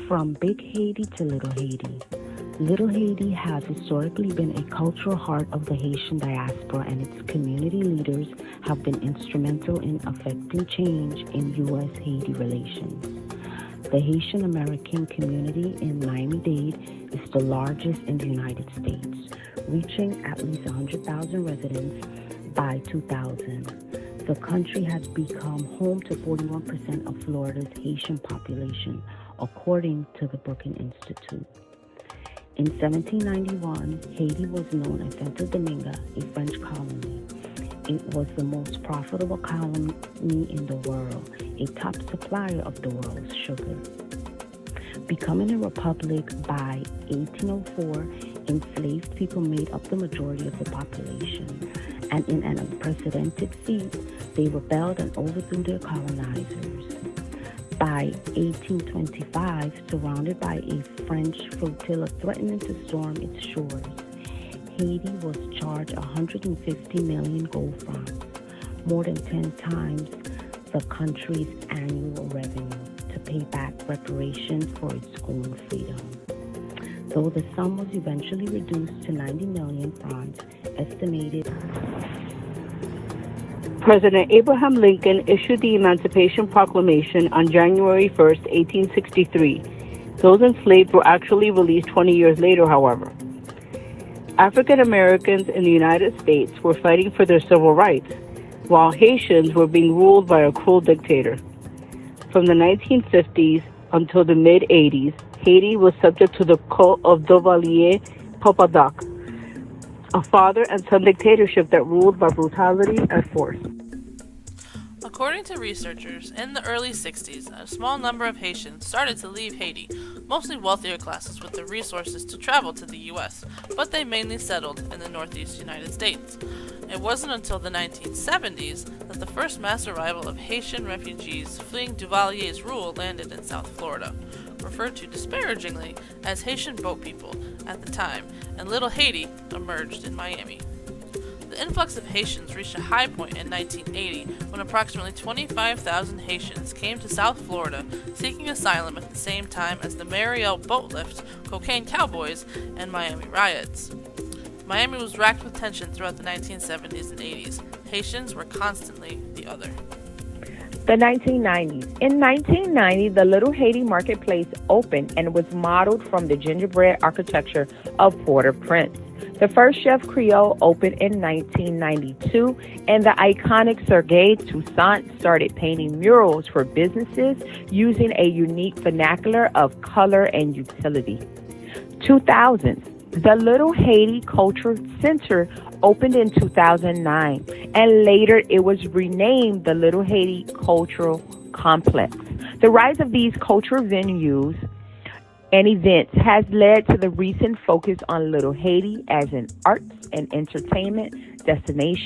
From Big Haiti to Little Haiti. Little Haiti has historically been a cultural heart of the Haitian diaspora, and its community leaders have been instrumental in affecting change in U.S.-Haiti relations. The Haitian American community in Miami-Dade is the largest in the United States, reaching at least 100,000 residents by 2000. The country has become home to 41% of Florida's Haitian population, according to the Brookings Institute. In 1791, Haiti was known as Santo Domingo, a French colony. It was the most profitable colony in the world, a top supplier of the world's sugar. Becoming a republic by 1804, enslaved people made up the majority of the population, and in an unprecedented feat, they rebelled and overthrew their colonizers. By 1825, surrounded by a French flotilla threatening to storm its shores, Haiti was charged 150 million gold francs, more than 10 times the country's annual revenue, to pay back reparations for its own freedom. Though the sum was eventually reduced to 90 million francs, estimated. President Abraham Lincoln issued the Emancipation Proclamation on January 1, 1863. Those enslaved were actually released 20 years later, however. African Americans in the United States were fighting for their civil rights, while Haitians were being ruled by a cruel dictator. From the 1950s until the mid-80s, Haiti was subject to the cult of Duvalier Popadoc, a father and son dictatorship that ruled by brutality and force. According to researchers, in the early 60s, a small number of Haitians started to leave Haiti, mostly wealthier classes with the resources to travel to the U.S., but they mainly settled in the Northeast United States. It wasn't until the 1970s that the first mass arrival of Haitian refugees fleeing Duvalier's rule landed in South Florida, referred to disparagingly as Haitian boat people at the time, and Little Haiti emerged in Miami. The influx of Haitians reached a high point in 1980 when approximately 25,000 Haitians came to South Florida seeking asylum at the same time as the Mariel boat lift, cocaine cowboys, and Miami riots. Miami was racked with tension throughout the 1970s and 80s. Haitians were constantly the other. The 1990s. In 1990, the Little Haiti marketplace opened and was modeled from the gingerbread architecture of Port-au-Prince. The first Chef Creole opened in 1992, and the iconic Sergei Toussaint started painting murals for businesses using a unique vernacular of color and utility. 2000s. The Little Haiti Cultural Center opened in 2009, and later it was renamed the Little Haiti Cultural Complex. The rise of these cultural venues and events has led to the recent focus on Little Haiti as an arts and entertainment destination.